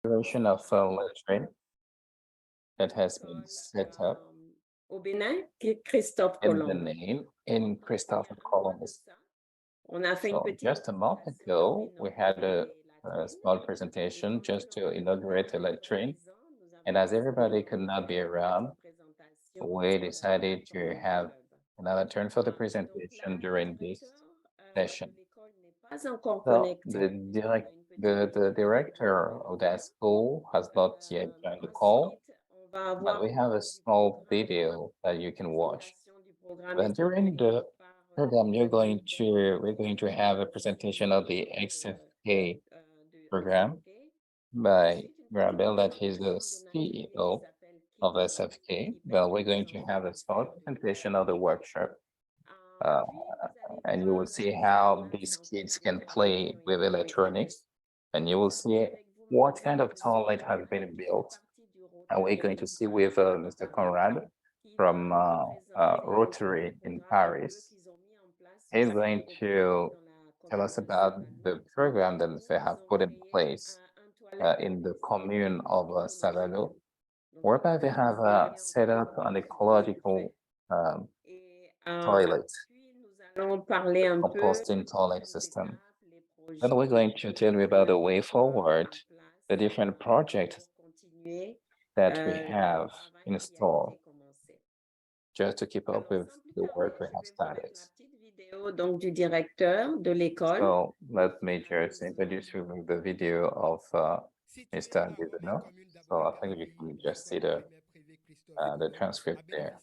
Version of Latrine that has been set up au Bénin, Christophe in Colomb. Benin in Christopher Columbus. On a fait une So petite just a month ago, we had a small presentation just to inaugurate the Latrine. And as everybody could not be around, we decided to have another turn for the presentation during this session. pas encore So connecté. the director of that school has not yet joined the call, On va but avoir we have a small video that you can watch. du programme But during the program, we're going to have a presentation of the SFK program by Grabel, that he's the CEO of SFK. Well, we're going to have a small presentation of the workshop. And you will see how these kids can play with electronics, and you will see what kind of toilet has been built. And we're going to see with Mr. Conrad from Rotary in Paris. He's going to tell us about the program that they have put in place in the commune of Savalo, whereby they have set up an ecological toilet, composting toilet system. Then we're going to tell you about the way forward, the different projects that we have in store, just to keep up with the work we have started. Donc du directeur de l'école. So let me just introduce you with the video of Mr. Gizeno. So I think you can just see the transcript there.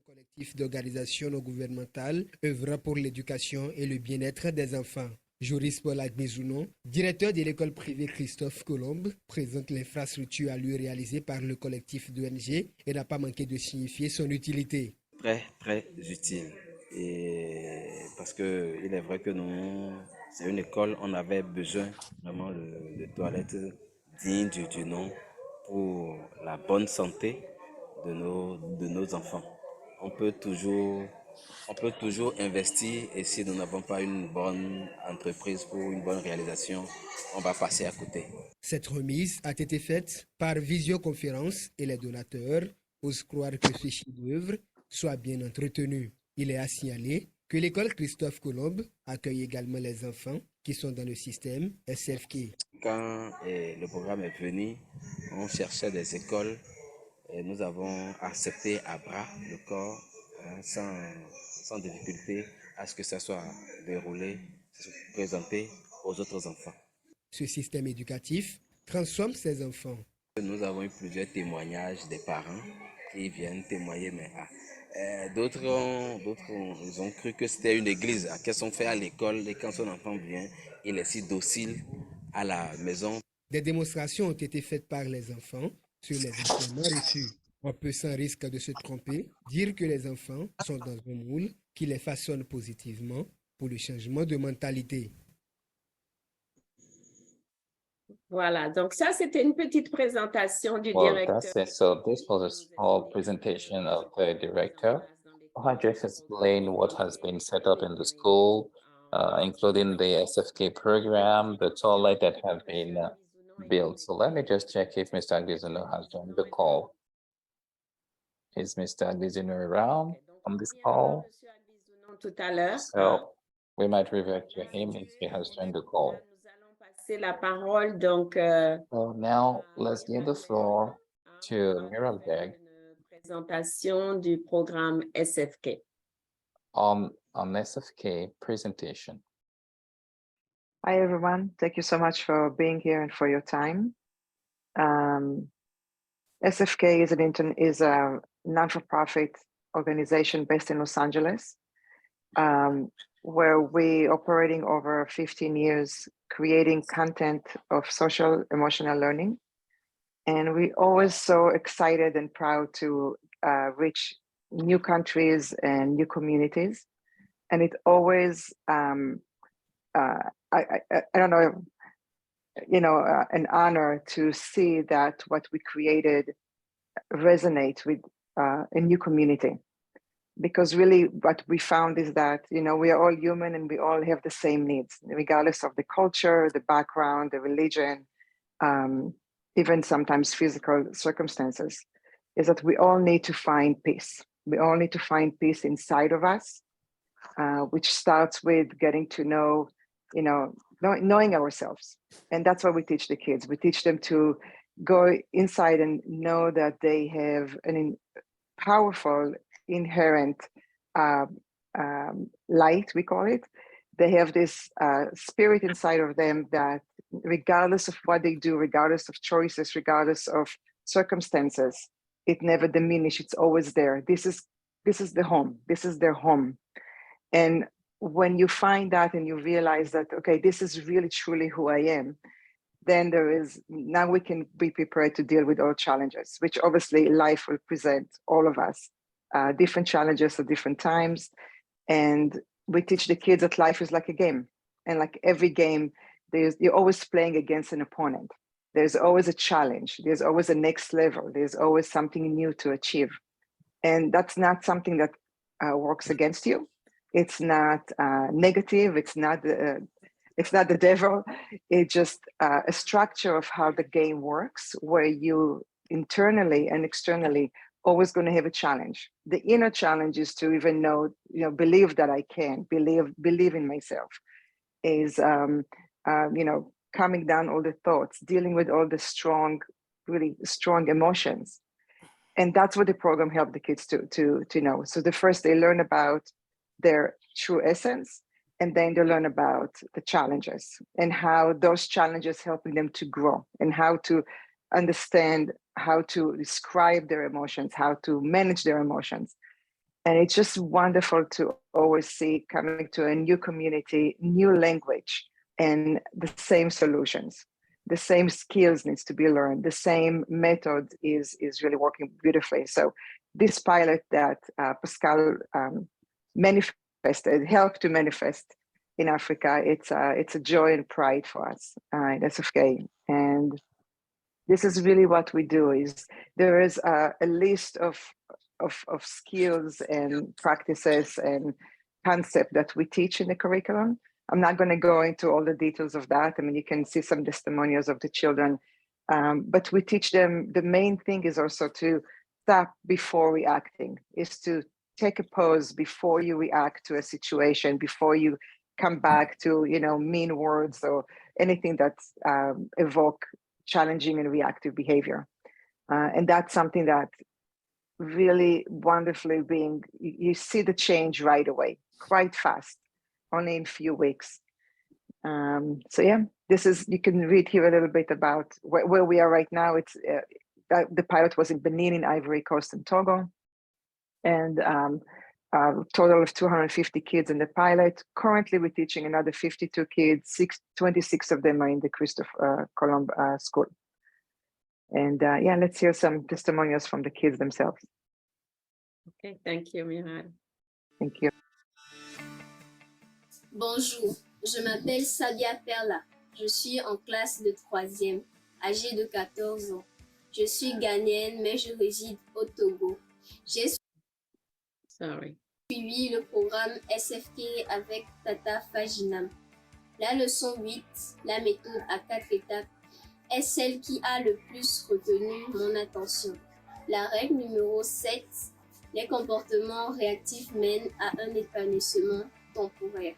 Collectif d'organisation non gouvernementale œuvrant pour l'éducation et le bien-être des enfants. Joris Paul Agbezounon, directeur de l'école privée Christophe Colomb, présente l'infrastructure à lui réalisée par le collectif d'ONG et n'a pas manqué de signifier son utilité. Très, très utile. Et parce que il est vrai que nous, c'est une école, on avait besoin vraiment de toilettes dignes du nom pour la bonne santé de nos enfants. On peut toujours investir, et si nous n'avons pas une bonne entreprise pour une bonne réalisation, on va passer à côté. Cette remise a été faite par visioconférence et les donateurs osent croire que ce chef-d'œuvre soit bien entretenu. Il est à signaler que l'école Christophe Colomb accueille également les enfants qui sont dans le système SFK. Quand le programme est venu, on cherchait des écoles et nous avons accepté à bras le corps sans difficulté à ce que ça soit déroulé, présenté aux autres enfants. Ce système éducatif transforme ces enfants. Nous avons eu plusieurs témoignages des parents qui viennent témoigner, mais d'autres ils ont cru que c'était une église. Qu'est-ce qu'on fait à l'école et quand son enfant vient, il est si docile à la maison. Des démonstrations ont été faites par les enfants sur les enseignements reçus. On peut sans risque de se tromper dire que les enfants sont dans un moule qui les façonne positivement pour le changement de mentalité. Voilà, donc ça c'était une petite présentation du Well, directeur. that's it. So this was a small presentation of the director. I just explained what has been set up in the school, including the SFK program, the toilet that have been built. So let me just check if Mr. Aguizano has joined the call. Is Mr. Aguizano around on this call? Tout à l'heure. So we might revert to him if he has joined the call. La parole, donc, so now let's give the floor to Mirabeg. Présentation du programme SFK. On SFK presentation. Hi, everyone. Thank you so much for being here and for your time. SFK is a non-for-profit organization based in Los Angeles, where we operating over 15 years, creating content of social emotional learning. And we always so excited and proud to reach new countries and new communities. And it always, I don't know, an honor to see that what we created resonate with a new community. Because really what we found is that, we are all human and we all have the same needs, regardless of the culture, the background, the religion, even sometimes physical circumstances, is that we all need to find peace. We all need to find peace inside of us, which starts with getting to know, knowing ourselves. And that's what we teach the kids. We teach them to go inside and know that they have an powerful, inherent light, we call it. They have this spirit inside of them that regardless of what they do, regardless of choices, regardless of circumstances, it never diminishes. It's always there. This is the home. This is their home. And when you find that and you realize that, okay, this is really truly who I am, then now we can be prepared to deal with all challenges, which obviously life will present all of us, different challenges at different times. And we teach the kids that life is like a game. And like every game, you're always playing against an opponent. There's always a challenge. There's always a next level. There's always something new to achieve. And that's not something that works against you. It's not negative. It's not the devil. It's just a structure of how the game works, where you internally and externally always going to have a challenge. The inner challenge is to even believe that I can, believe in myself, is calming down all the thoughts, dealing with all the really strong emotions. And that's what the program helped the kids to know. So the first they learn about their true essence, and then they learn about the challenges and how those challenges helping them to grow, and how to understand how to describe their emotions, how to manage their emotions. And it's just wonderful to always see coming to a new community, new language, and the same solutions. The same skills needs to be learned. The same method is really working beautifully. So this pilot that Pascal helped to manifest in Africa, it's a joy and pride for us at SFK. And this is really what we do. Is there is a list of skills and practices and concept that we teach in the curriculum. I'm not going to go into all the details of that. I mean, you can see some testimonials of the children, but we teach them. The main thing is also to stop before reacting, is to take a pause before you react to a situation, before you come back to, mean words or anything that evoke challenging and reactive behavior. And that's something that really wonderfully you see the change right away, quite fast, only in a few weeks. So yeah, you can read here a little bit about where we are right now. It's the pilot was in Benin, in Ivory Coast, and Togo, and a total of 250 kids in the pilot. Currently, we're teaching another 52 kids. 26 of them are in the Christopher Colomb school. And let's hear some testimonials from the kids themselves. Okay, thank you, Miral. Thank you. Bonjour, je m'appelle Sadia Perla. Je suis en classe de 3e, âgée de 14 ans. Je suis ghanéenne, mais je réside au Togo. J'ai suivi le programme SFK avec Tata Fajinam. La leçon 8, la méthode à 4 étapes, est celle qui a le plus retenu mon attention. La règle numéro 7, les comportements réactifs mènent à un épanouissement temporaire.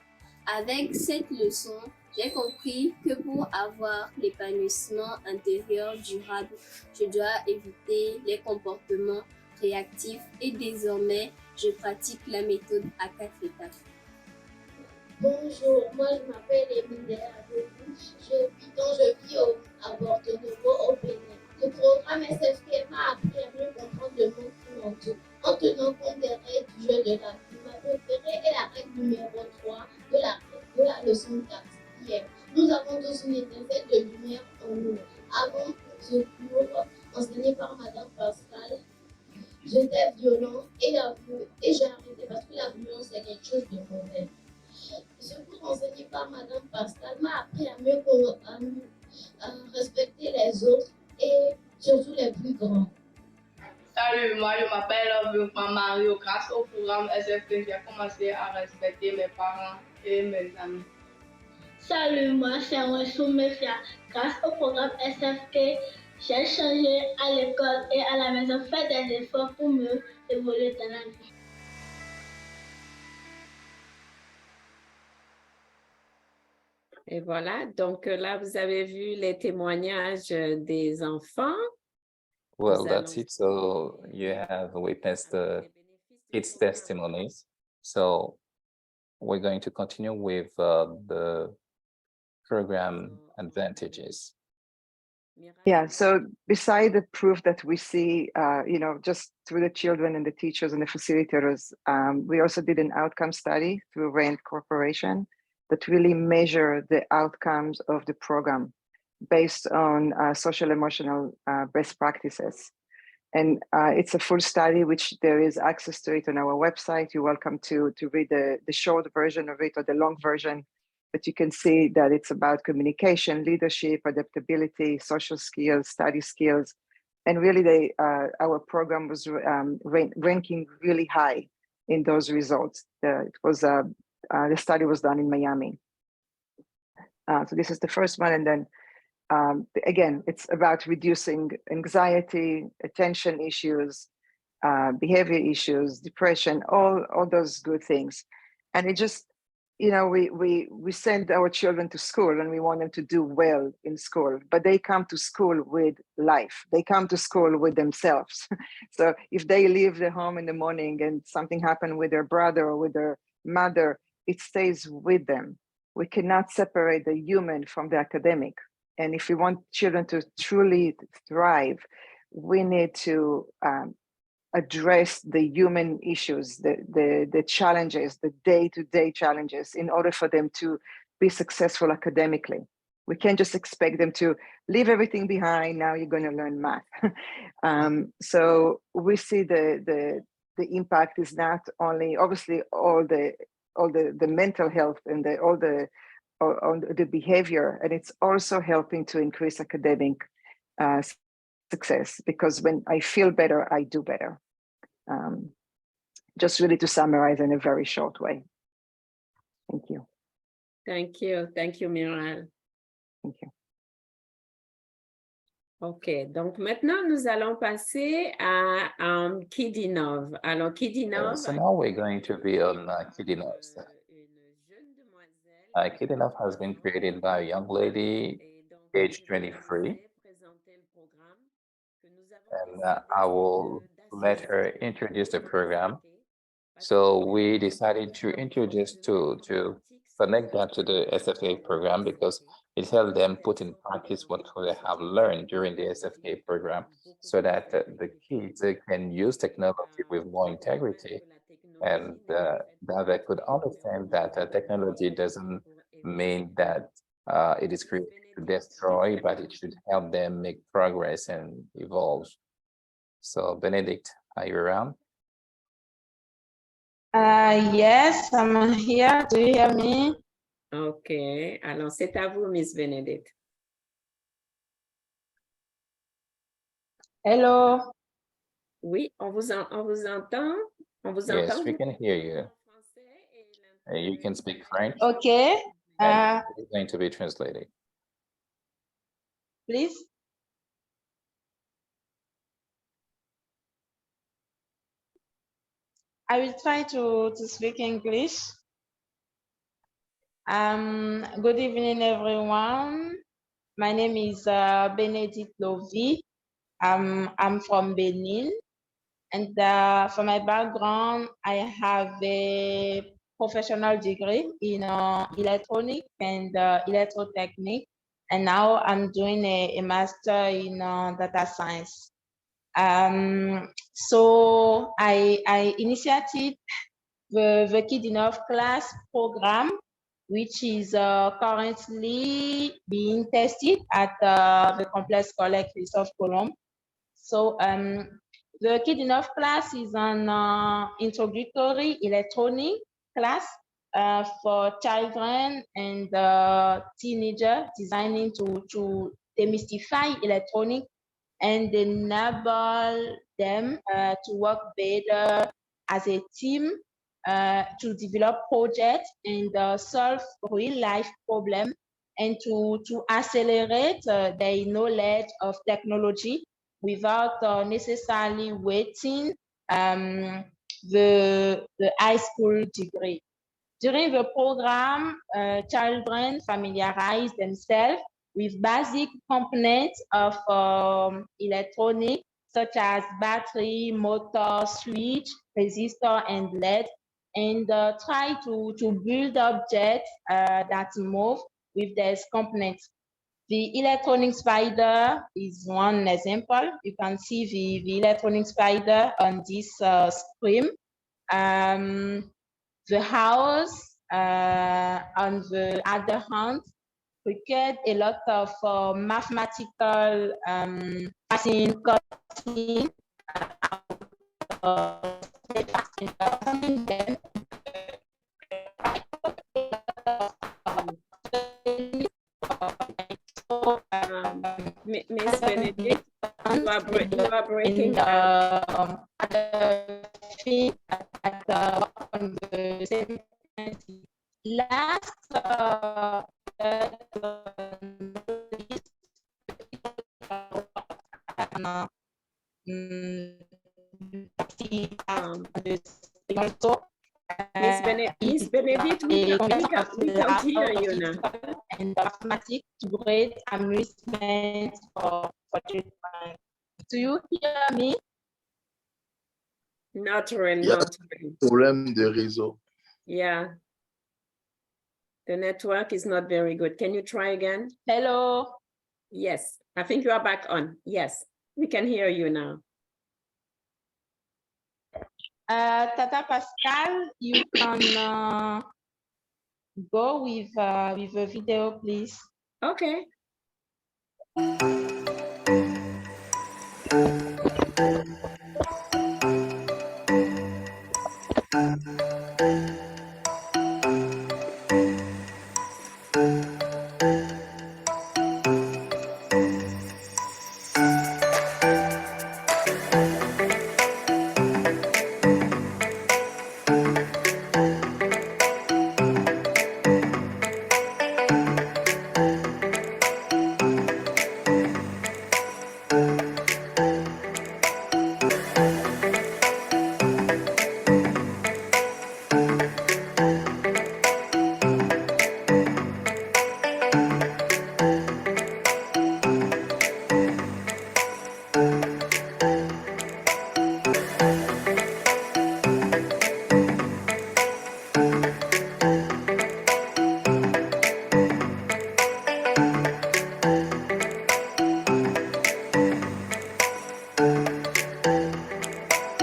Avec cette leçon, j'ai compris que pour avoir l'épanouissement intérieur durable, je dois éviter les comportements réactifs et désormais, je pratique la méthode à 4 étapes. Bonjour, moi je m'appelle Émilie Adou, je vis à Bordeaux Nouveau au Bénin. Le programme SFK m'a appris à mieux comprendre le monde qui m'entoure en tenant compte des règles du jeu de la vie. Ma préférée est la règle numéro 3 de la leçon 4 qui est: nous avons tous une étincelle de lumière en nous. Avant ce cours, enseigné par Madame Pascal, j'étais violent et j'ai arrêté parce que la violence est quelque chose de mauvais. Ce cours enseigné par Madame Pascal m'a appris à mieux respecter les autres et surtout les plus grands. Salut, moi je m'appelle Mario. Grâce au programme SFK, j'ai commencé à respecter mes parents et mes amis. Salut, moi c'est Mefia. Grâce au programme SFK, j'ai changé à l'école et à la maison, fait des efforts pour mieux évoluer dans la vie. Et voilà, donc là, vous avez vu les témoignages des enfants. Well, that's it. So you have witnessed the kids' testimonies. So we're going to continue with the program advantages. Yeah, so beside the proof that we see, just through the children and the teachers and the facilitators, we also did an outcome study through RAND Corporation that really measure the outcomes of the program based on social emotional best practices. And it's a full study, which there is access to it on our website. You're welcome to read the short version of it or the long version. But you can see that it's about communication, leadership, adaptability, social skills, study skills. And really, our program was ranking really high in those results. The study was done in Miami. So this is the first one. And then again, it's about reducing anxiety, attention issues, behavior issues, depression, all those good things. And it just, we send our children to school and we want them to do well in school, but they come to school with life. They come to school with themselves. So if they leave the home in the morning and something happened with their brother or with their mother, it stays with them. We cannot separate the human from the academic. And if we want children to truly thrive, we need to address the human issues, the challenges, the day-to-day challenges, in order for them to be successful academically. We can't just expect them to leave everything behind. Now you're going to learn math. So we see the impact is not only obviously all the mental health and all the behavior, and it's also helping to increase academic success, because when I feel better, I do better. Just really to summarize in a very short way. Thank you. Thank you. Thank you, Miral. Thank you. OK, donc maintenant, nous allons passer à Kidinov. Alors, Kidinov... So now we're going to be on Kidinov. Kidinov has been created by a young lady, age 23. And I will let her introduce the program. So we decided to introduce to connect that to the SFK program, because it helped them put in practice what they have learned during the SFK program, so that the kids can use technology with more integrity, and that they could understand that technology doesn't mean that it is created to destroy, but it should help them make progress and evolve. So Benedict, are you around? Yes, I'm here. Do you hear me? OK. Alors, c'est à vous, Miss Benedict. Hello. Oui, on vous entend. On vous Yes, entend. we can hear you. You can speak French. Okay. It's going to be translated. Please. I will try to speak English. Good evening, everyone. My name is Benedict Lovi. I'm from Benin. And for my background, I have a professional degree in electronic and electrotechnique. And now I'm doing a master in data science. So I initiated the Kid Enough class program, which is currently being tested at the Complex College Christophe Colomb. So the Kid Enough class is an introductory electronic class for children and teenagers, designing to demystify electronics and enable them to work better as a team to develop projects and solve real-life problems and to accelerate their knowledge of technology without necessarily waiting the high school degree. During the program, children familiarize themselves with basic components of electronics, such as battery, motor, switch, resistor, and LED, and try to build objects that move with these components. The electronic spider is one example. You can see the electronic spider on this screen. The house, on the other hand, required a lot of mathematical passing, cutting, Miss Benedict, you are breaking up. On the same last Miss Benedict, we can't hear you now. And mathematics to great amusement for children. Do you hear me? Not really, Il y a not really. problème de réseau. Yeah. The network is not very good. Can you try again? Hello. Yes, I think you are back on. Yes, we can hear you now. Tata Pascal, you can go with the video, please. Okay.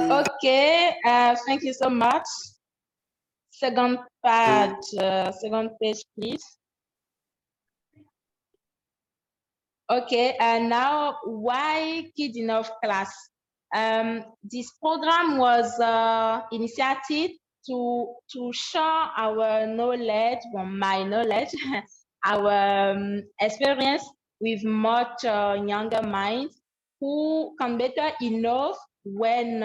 Okay, thank you so much. Second page, please. Okay, and now why Kid Enough class? This program was initiated to share our knowledge, well, my knowledge, our experience with much younger minds who can better enough when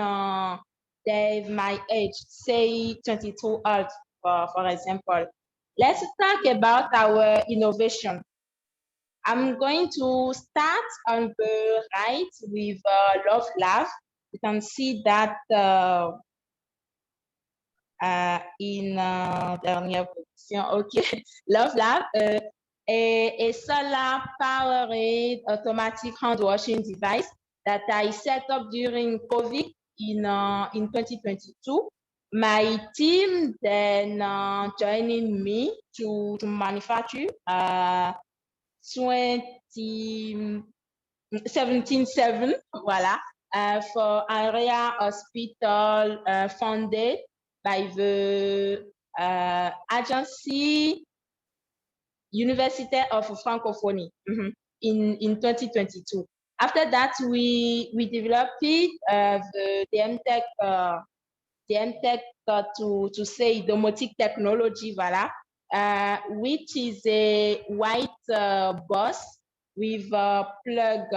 they're my age, say 22 old, for example. Let's talk about our innovation. I'm going to start on the right with Love Lab. You can see that in dernière position. Okay, Love Lab, a solar powered automatic hand washing device that I set up during COVID in 2022. My team then joining me to manufacture 17.7, voilà, for area hospital funded by the agency Université of Francophonie in 2022. After that, we developed the MTech to say domotic technology, voilà, which is a white bus with a plug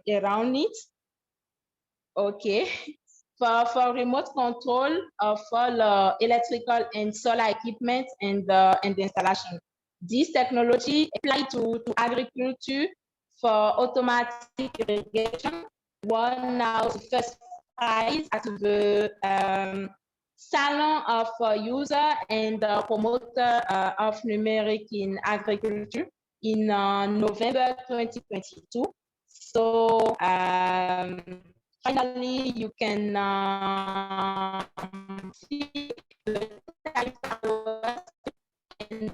around it. Okay. for remote control of all electrical and solar equipment and the installation. This technology applied to agriculture for automatic irrigation won now the first prize at the Salon of User and Promoter of Numeric in Agriculture in November 2022. So finally, you can see the type of and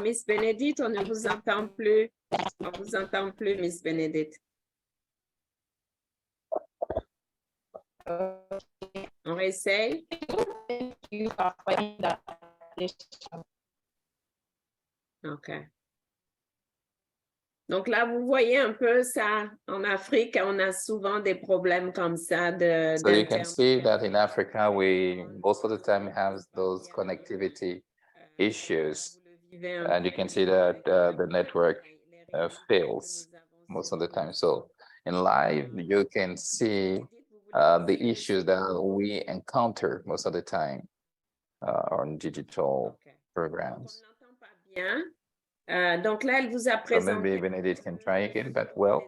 Miss Bénédicte, on ne vous entend plus. On ne vous entend plus, Miss Bénédicte. On réessaye. OK. Donc là, vous voyez un peu ça. En Afrique, on a souvent des problèmes comme ça de. So you can see that in Africa, we most of the time have those connectivity issues, and you can see that the network fails most of the time. So in live, you can see the issues that we encounter most of the time on digital programs. Bien. Donc là, elle vous a So présenté. maybe Benedict can try again, but well,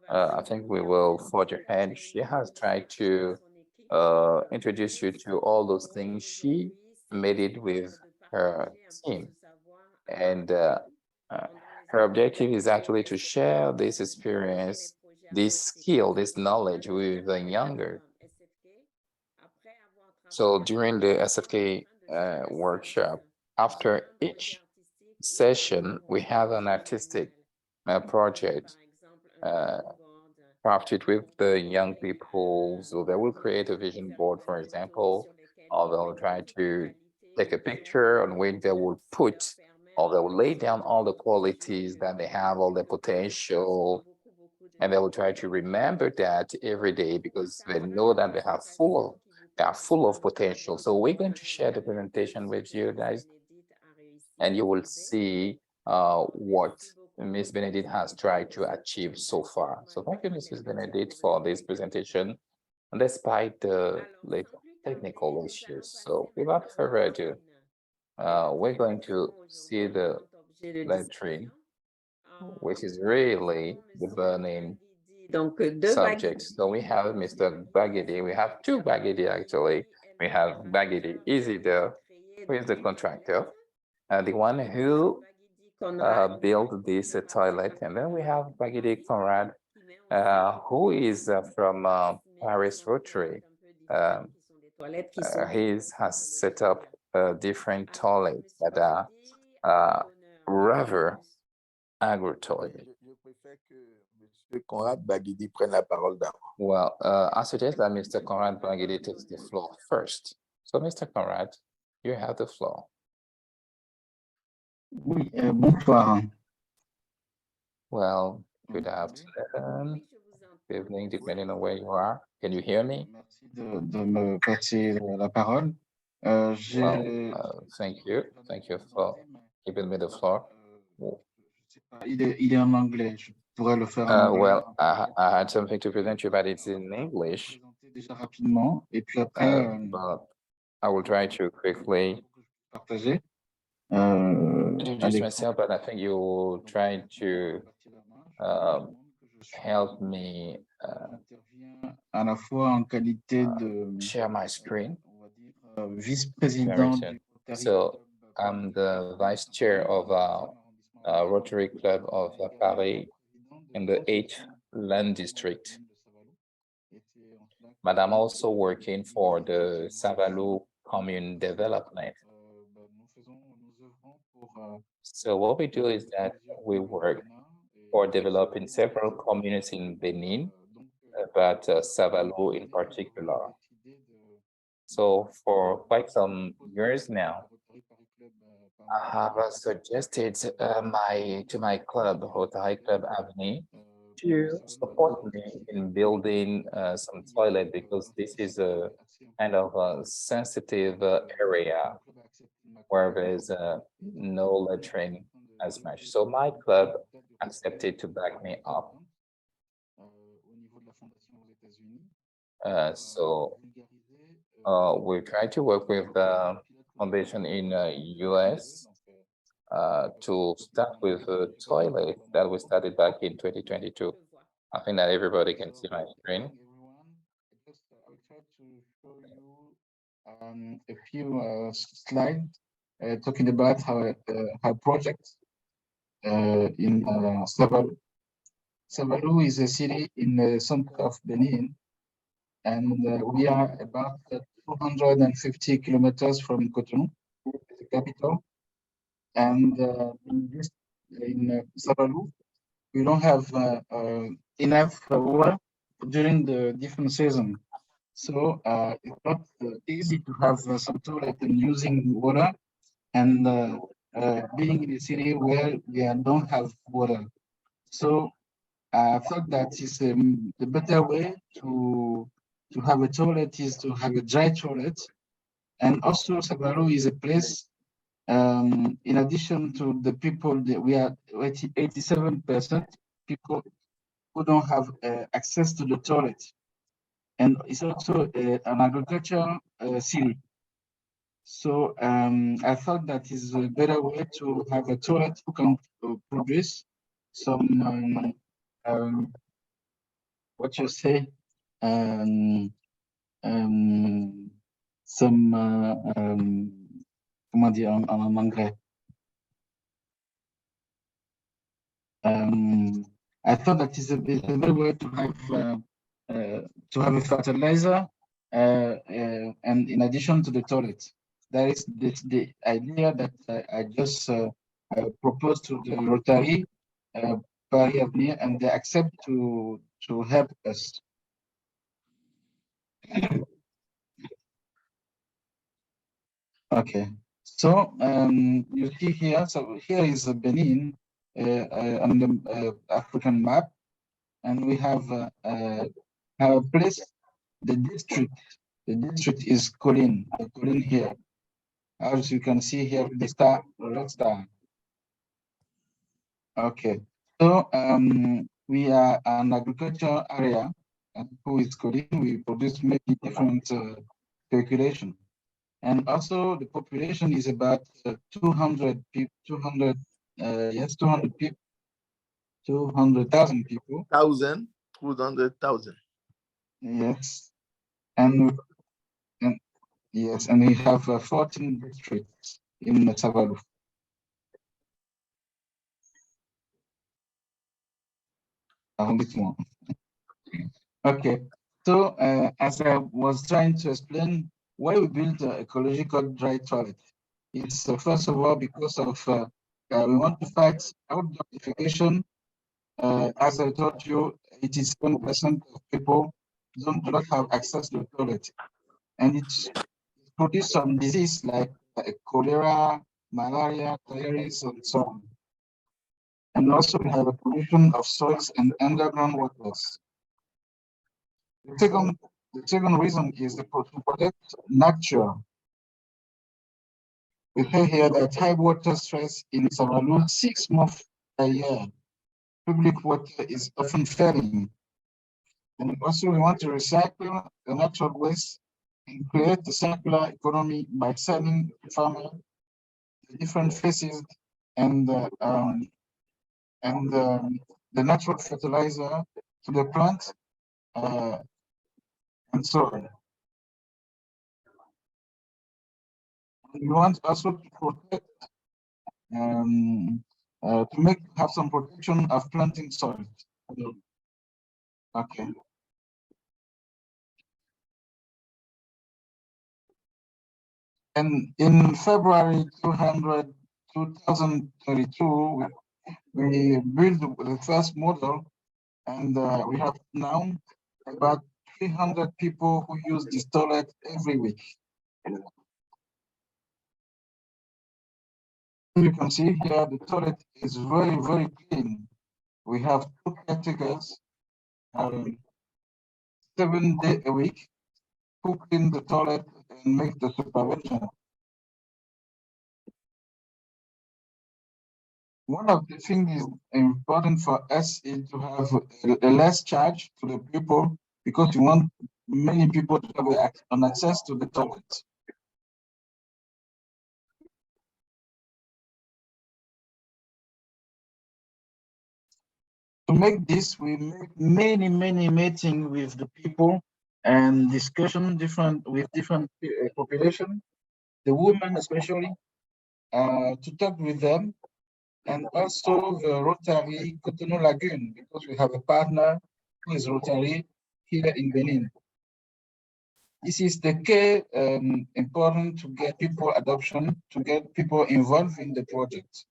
I think we will forge ahead. She has tried to introduce you to all those things. She made it with her team. And her objective is actually to share this experience, this skill, this knowledge with the younger. So during the SFK workshop, after each session, we have an artistic project crafted with the young people. So they will create a vision board, for example, or they'll try to take a picture on which they will put, or they will lay down all the qualities that they have, all the potential, and they will try to remember that every day because they know that they are full of potential. So we're going to share the presentation with you guys, and you will see what Ms. Benedict has tried to achieve so far. So thank you, Mrs. Benedict, for this presentation, despite the technical issues. So without further ado, we're going to see the Latrine, which is really the burning subject. So we have Mr. Bagidi. We have two Bagidi, actually. We have Bagidi Isidore, who is the contractor, the one who built this toilet. And then we have Bagidi Conrad, who is from Paris Rotary. He has set up different toilets that are rather agro-toilet. Conrad Bagidi prenne la parole d'abord. Well, I suggest that Mr. Conrad Bagidi takes the floor first. So, Mr. Conrad, you have the floor. Oui, bonsoir. Well, good afternoon, good evening, depending on where you are. Can you hear me? Merci de me passer la parole. Thank you. Thank you for giving me the floor. Il est en anglais. Je pourrais le faire en anglais. Well, I had something to present you, but it's in English. Déjà rapidement, et puis après, but I will try to quickly partager. Introduce myself, but I think you will try to help me à la fois en qualité de share my screen. Vice-président. So I'm the vice chair of Rotary Club of Paris in the 8th Land District. But I'm also working for the Savalou Commune Development. So what we do is that we work for developing several communities in Benin, but Savalou in particular. So for quite some years now, I have suggested to my club, Rotary Club Avenue, to support me in building some toilet because this is a kind of a sensitive area where there's no latrine as much. So my club accepted to back me up. We try to work with the foundation in US to start with a toilet that we started back in 2022. I think that everybody can see my screen. I'll try to show you a few slides talking about our project in Savalu. Savalu is a city in the center of Benin, and we are about 250 kilometers from Cotonou, the capital. And in Savalu, we don't have enough water during the different season. So it's not easy to have some toilet and using water and being in a city where we don't have water. So I thought that is the better way to have a toilet is to have a dry toilet. And also Savalu is a place, in addition to the people that we are 87% people who don't have access to the toilet. And it's also an agricultural city. So I thought that is a better way to have a toilet who can produce some, what you say, some, comment dire en anglais? I thought that is a better way to have a fertilizer, and in addition to the toilet. That is the idea that I just proposed to the Rotary Paris Avenir, and they accept to help us. Okay, so you see here. So here is Benin on the African map, and we have a place. The district is Colin here. As you can see here, the star, the red star. Okay, so we are an agricultural area, and who is Colin? We produce many different speculation, and also the population is about 200 people. 200 people. 200,000 people. 200,000. Yes, and yes, and we have 14 districts in Savalu. Okay, so as I was trying to explain why we built an ecological dry toilet, it's first of all because of we want to fight outdoor defecation. As I told you, 87% of people do not have access to the toilet, and it produces some disease like cholera, malaria, diarrhea, and so on. And also we have a pollution of soils and underground waters. The second reason is to protect nature. We say here that high water stress in Savalu 6 months a year. Public water is often failing. And also we want to recycle the natural waste and create a circular economy by selling to farmers the different faces and the natural fertilizer to the plant, and so on. We want also to protect, to have some protection of planting soil. Okay. And in February 2032, we built the first model, and we have now about 300 people who use this toilet every week. You can see here the toilet is very, very clean. We have 2 caretakers, 7 days a week, who clean the toilet and make the supervision. One of the things is important for us is to have a less charge to the people because we want many people to have an access to the toilet. To make this, we make many meetings with the people and discussion with different population, the women especially, to talk with them, and also the Rotary Cotonou Lagoon, because we have a partner who is Rotary here in Benin. This is the key important to get people adoption, to get people involved in the project.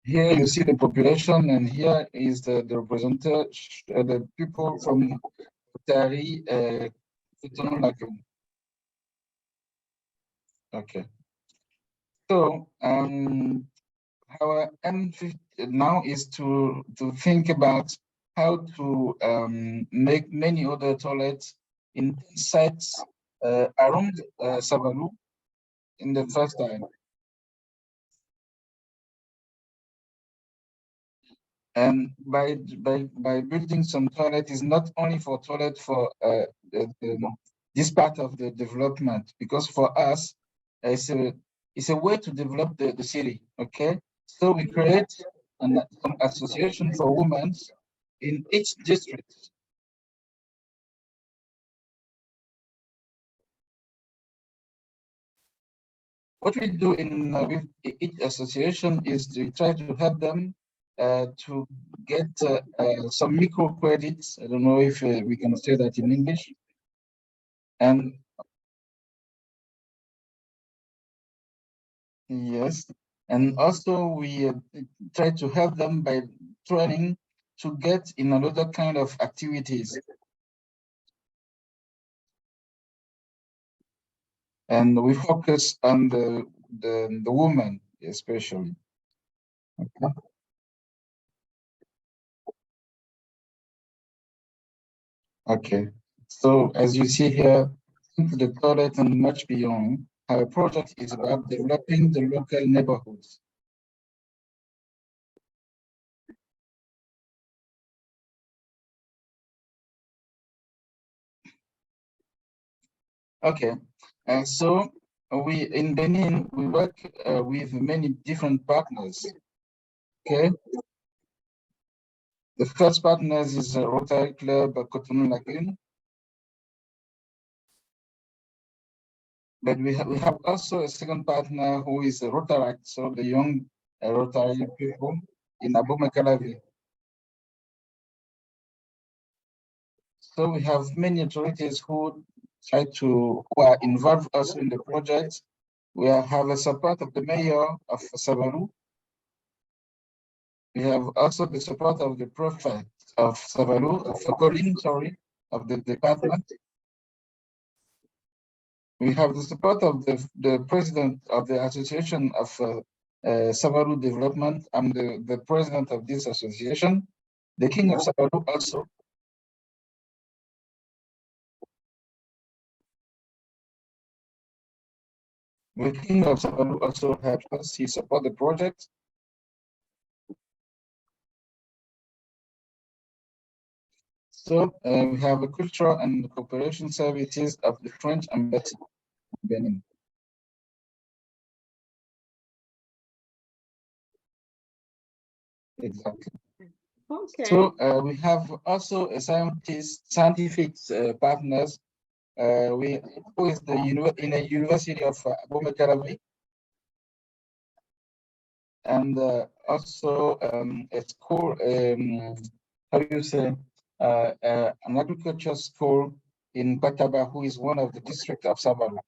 Here you see the population, and here is the representation, the people from Rotary Cotonou Lagoon. Okay. So our aim now is to think about how to make many other toilets in sites around Savalu in the first time. And by building some toilet is not only for toilet for this part of the development, because for us it's a way to develop the city. Okay, so we create an association for women in each district. What we do in with each association is to try to help them to get some micro credits. I don't know if we can say that in English. And yes, and also we try to help them by training to get in another kind of activities. And we focus on the woman especially. Okay. Okay, so as you see here, into the toilet and much beyond, our project is about developing the local neighborhoods. Okay, so we in Benin, we work with many different partners. Okay, the first partners is Rotary Club Cotonou Lagoon. But we have also a second partner who is a Rotaract, so the young Rotary people in Abomey-Calavi. So we have many authorities who who are involved also in the project. We have a support of the mayor of Savalu. We have also the support of the prefect of Savalu, of Colin, sorry, of the department. We have the support of the president of the association of Savalu Development. I'm the president of this association. The king of Savalu also. The king of Savalu also helps us. He support the project. So we have the cultural and cooperation services of the French embassy in Benin. Exactly. Okay. So we have also a scientific partners. Who is in a university of Abomey-Calavi, and also a school. How do you say? An agriculture school in Pataba, who is one of the districts of Savalu.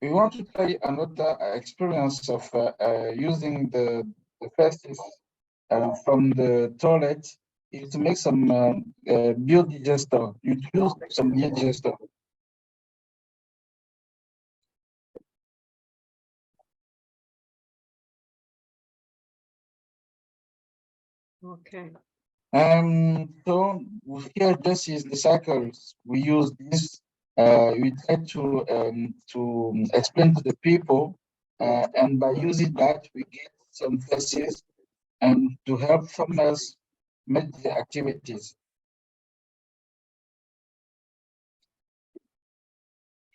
We want to try another experience of using the festive from the toilet is to make some biodigester. You use some biodigester. Okay. So here this is the cycles. We use this. We try to explain to the people, and by using that we get some faces and to help farmers make the activities.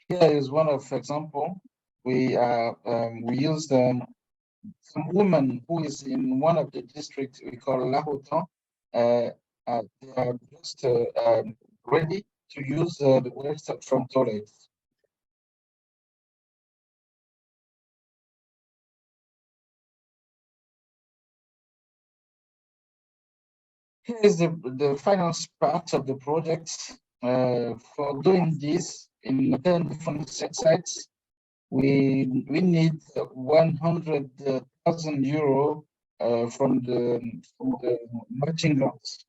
Here is one of example. We use some woman who is in one of the districts we call Lahotan. They are just ready to use the waste from toilets. Here is the final part of the project. For doing this in 10 different sites, we need 100,000 euro from the matching grants.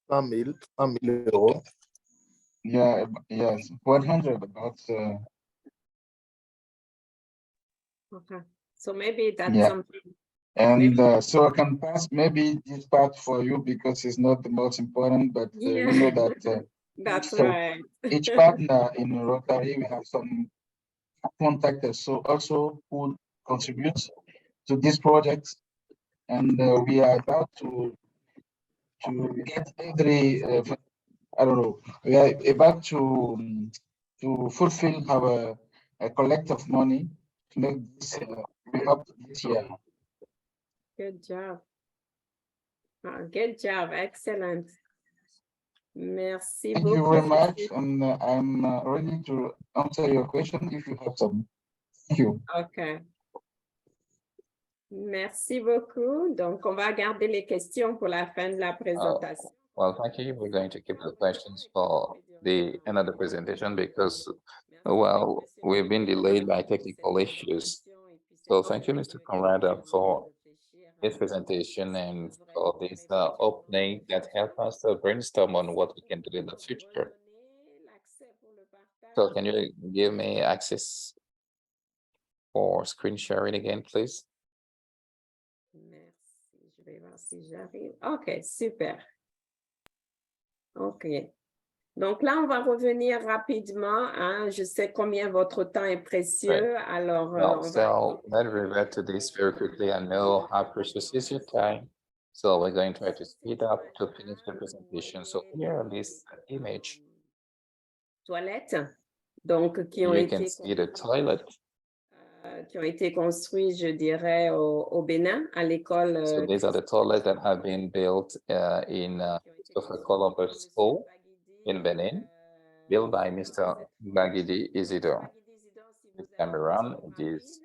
€100,000. Yeah, yes, 100 about. Okay. So maybe that's Yeah. something. And so I can pass maybe this part for you because it's not the most important, but Yeah. you know that That's so right. each partner in Rotary, we have some contactors, so also who contributes to this project, and we are about to get every I don't know, we are about to fulfill our collect of money to make this up this year. Good job. Good job. Excellent. Merci Thank you beaucoup. very much, and I'm ready to answer your question if you have some. Thank you. OK. Merci beaucoup. Donc, on va garder les questions pour la fin de la présentation. Well, thank you. We're going to keep the questions for the end of the presentation because, well, we've been delayed by technical issues. So thank you, Mr. Conrad, for this presentation and for this opening that helped us to brainstorm on what we can do in the future. So can you give me access for screen sharing again, please? Merci. Je vais voir si j'arrive. OK, super. OK. Donc là, on va revenir rapidement. Hein. Je sais combien votre temps est précieux. Right. Alors, Well, so let's revert to this very quickly. I know how precious is your time. So we're going to try to speed up to finish the presentation. So here this image, toilettes, donc qui ont you été can see the toilet. Qui ont été construits, je dirais, au Bénin, à l'école. So these are the toilets that have been built in SFK Columbus School in Benin, built by Mr. Bagidi Isidore. This time around, it is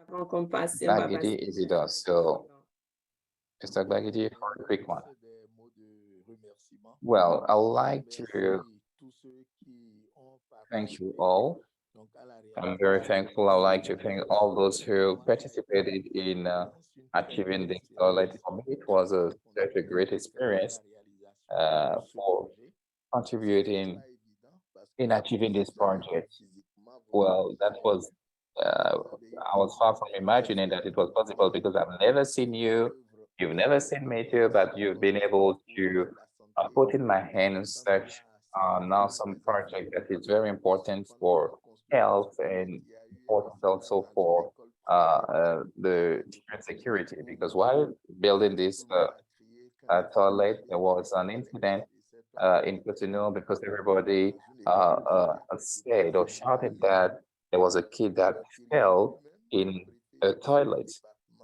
Bagidi Isidore. So, Mr. Bagidi, for a quick one. Well, I would like to thank you all. I'm very thankful. I would like to thank all those who participated in achieving this toilet. For me, it was such a great experience for contributing in achieving this project. Well, that was, I was far from imagining that it was possible because I've never seen you, you've never seen me too, but you've been able to put in my hands such an awesome project that is very important for health and important also for the security, because while building this toilet, there was an incident in Cotonou because everybody said or shouted that there was a kid that fell in a toilet.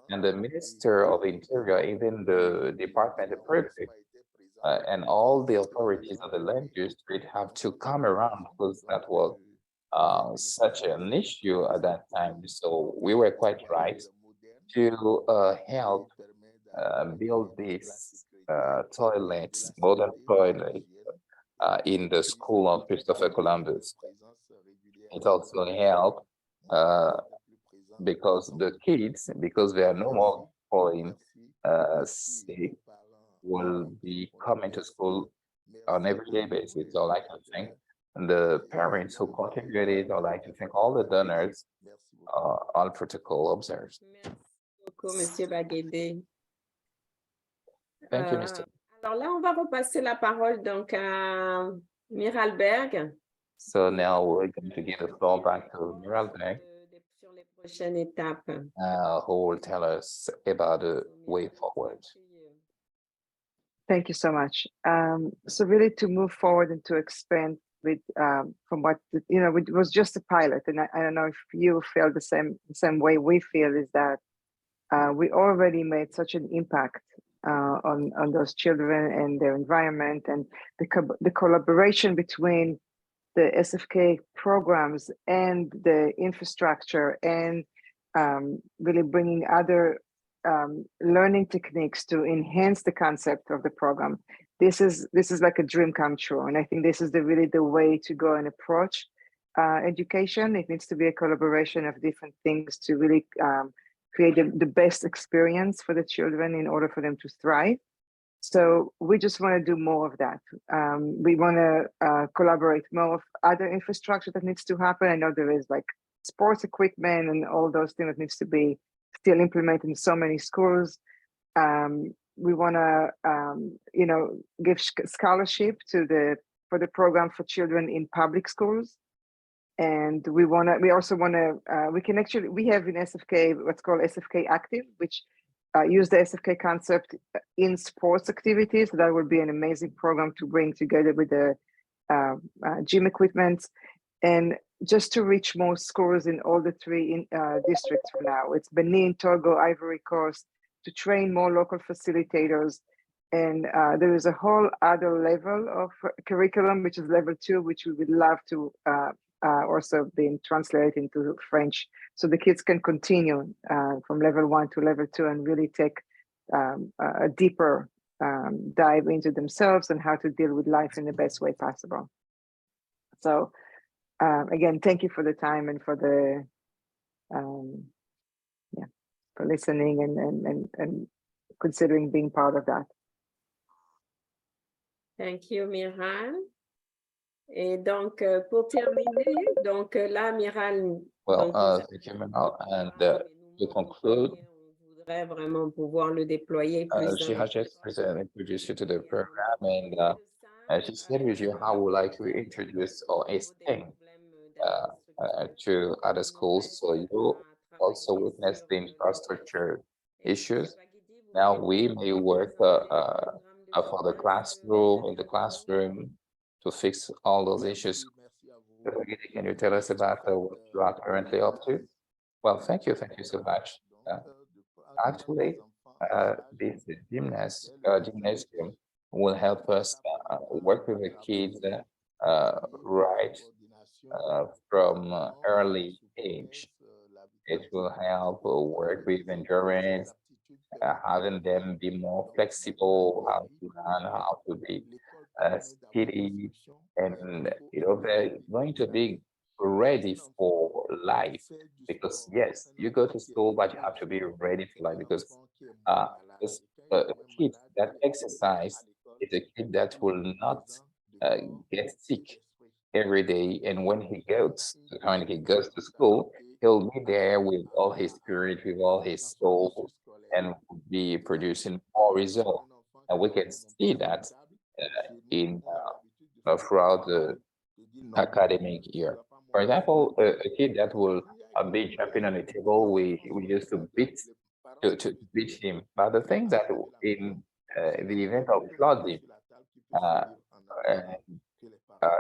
And the Minister of Interior, even the department, the prefect, and all the authorities of the land use street have to come around because that was such an issue at that time. So we were quite right to help build this toilets, modern toilet in the school of Christopher Columbus. It also helped because the kids, because they are no more falling sick, will be coming to school on everyday basis, or like I think the parents who contributed, or like I think all the donors, all protocol observed. Merci beaucoup, Monsieur Baguédé. Thank you, Mr. Alors là, on va repasser la parole donc à Miralberg. So now we're going to give the floor back to Miralberg, Sur les prochaines étapes. who will tell us about the way forward. Thank you so much. So really to move forward and to expand with from what it was just a pilot, and I don't know if you feel the same way we feel, is that we already made such an impact on those children and their environment, and the collaboration between the SFK programs and the infrastructure, and really bringing other learning techniques to enhance the concept of the program. This is like a dream come true, and I think this is really the way to go and approach education. It needs to be a collaboration of different things to really create the best experience for the children in order for them to thrive. So we just want to do more of that. We want to collaborate more of other infrastructure that needs to happen. I know there is like sports equipment and all those things that needs to be still implemented in so many schools. We want to, give scholarship for the program for children in public schools. And we also want to, we have in SFK what's called SFK Active, which use the SFK concept in sports activities. That would be an amazing program to bring together with the gym equipment, and just to reach more schools in all the three districts for now. It's Benin, Togo, Ivory Coast, to train more local facilitators. And there is a whole other level of curriculum, which is level 2, which we would love to also being translated into French, so the kids can continue from level 1 to level 2 and really take a deeper dive into themselves and how to deal with life in the best way possible. So again, thank you for the time and for the for listening and considering being part of that. Thank you, Miral. Et donc, pour terminer, donc là, Miral. Well, thank you, Miral. And to conclude, on voudrait vraiment pouvoir le déployer plus. She has just introduced you to the program, and she shared with you how we would like to introduce or extend to other schools. So you also witness the infrastructure issues. Now we may work for the classroom, in the classroom, to fix all those issues. Can you tell us about what you are currently up to? Well, thank you so much. Actually, this gymnasium will help us work with the kids right from early age. It will help work with endurance, having them be more flexible, how to learn, how to be speedy, and they're going to be ready for life. Because yes, you go to school, but you have to be ready for life, because a kid that exercise is a kid that will not get sick every day, and when he goes to school, he'll be there with all his spirit, with all his soul, and be producing more results. And we can see that in throughout the academic year. For example, a kid that will be jumping on the table, we used to beat him. But the thing that in the event of flooding,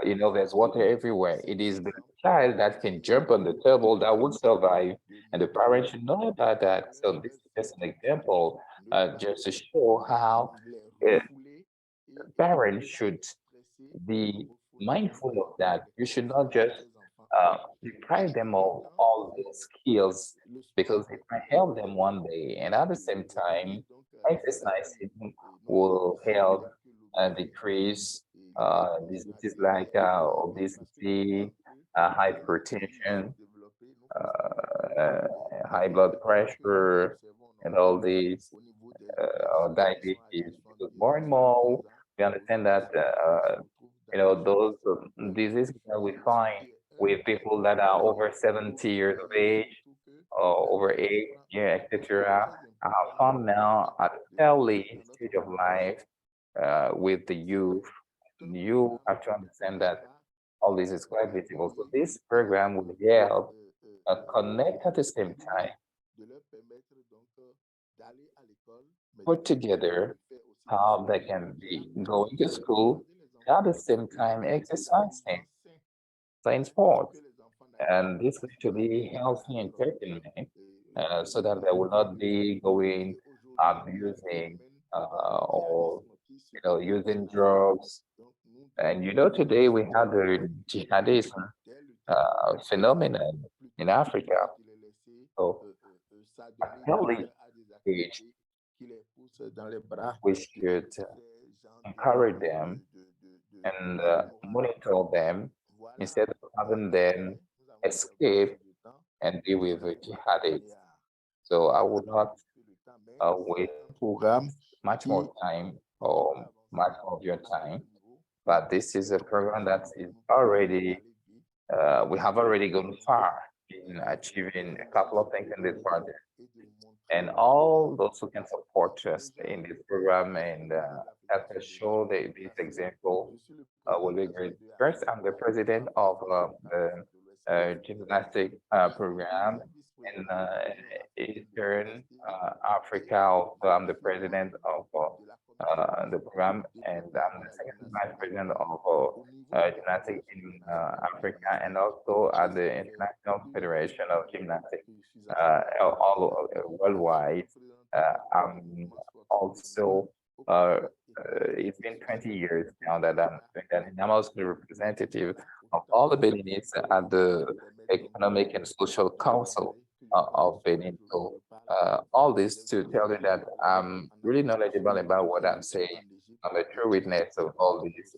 there's water everywhere. It is the child that can jump on the table that would survive, and the parents should know about that. So this is just an example, just to show how parents should be mindful of that. You should not just deprive them of all the skills, because it might help them one day. And at the same time, exercising will help decrease diseases like obesity, hypertension, high blood pressure and all these diabetes. Because more and more we understand that those diseases that we find with people that are over 70 years of age or over 8 years, etc., are found now at early stage of life with the youth. You have to understand that all this is quite visible. So this program will help connect at the same time, put together how they can be going to school and at the same time exercising, playing sports. And this is to be healthy entertainment so that they will not be going abusing or using drugs. And today we have the jihadism phenomenon in Africa. So at early age, we should encourage them and monitor them instead of having them escape and be with the jihadists. So I would not waste program much more time or much of your time, but this is a program that is already we have already gone far in achieving a couple of things in this project. And all those who can support us in this program and help us show this example will be great. First, I'm the president of the gymnastic program in Eastern Africa. Also, I'm the president of the program, and I'm the second vice president of gymnastics in Africa, and also at the International Federation of Gymnastics all worldwide. I'm also it's been 20 years now that I'm doing that, and I'm also the representative of all the Beninese at the Economic and Social Council of Benin. So all this to tell you that I'm really knowledgeable about what I'm saying. I'm a true witness of all this.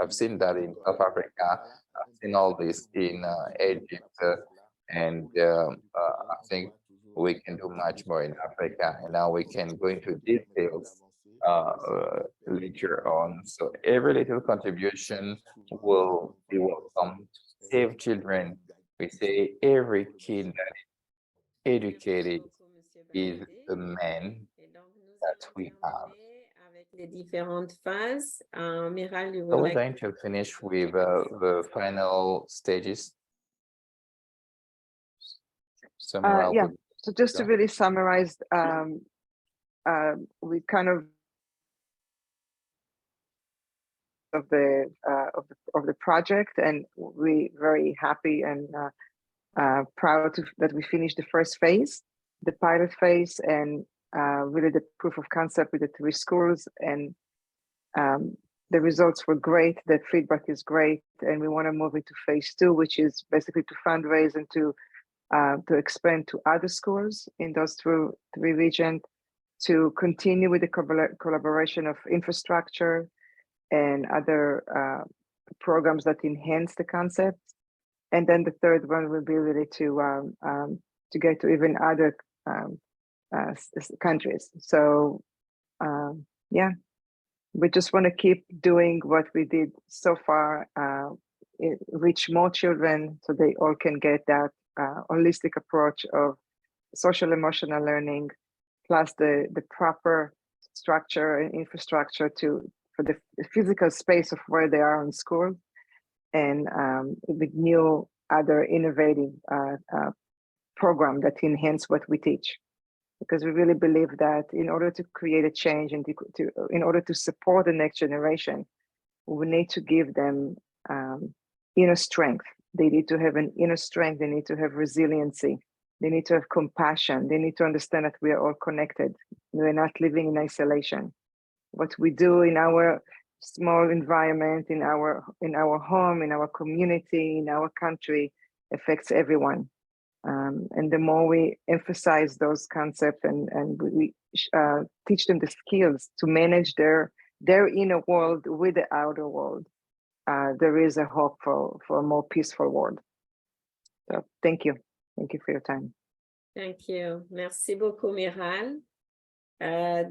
I've seen that in South Africa. I've seen all this in Egypt, and I think we can do much more in Africa. And now we can go into details later on. So every little contribution will be welcome to save children. We say every kid that is educated is the man that we have. Les différentes phases. Miral, you So would we're like going to finish with the final stages. Yeah, so just to really summarize, we kind of the project, and we're very happy and proud that we finished the first phase, the pilot phase, and really the proof of concept with the 3 schools, and the results were great. The feedback is great, and we want to move into phase 2, which is basically to fundraise and to expand to other schools in those 3 regions, to continue with the collaboration of infrastructure and other programs that enhance the concept. And then the third one will be really to get to even other countries. So yeah, we just want to keep doing what we did so far, reach more children so they all can get that holistic approach of social emotional learning, plus the proper structure and infrastructure for the physical space of where they are in school, and with new other innovative program that enhance what we teach. Because we really believe that in order to create a change and in order to support the next generation, we need to give them inner strength. They need to have an inner strength. They need to have resiliency. They need to have compassion. They need to understand that we are all connected. We're not living in isolation. What we do in our small environment, in our home, in our community, in our country, affects everyone. And the more we emphasize those concepts and we teach them the skills to manage their inner world with the outer world, there is a hope for a more peaceful world. So thank you. Thank you for your time. Thank you. Merci beaucoup, Miral.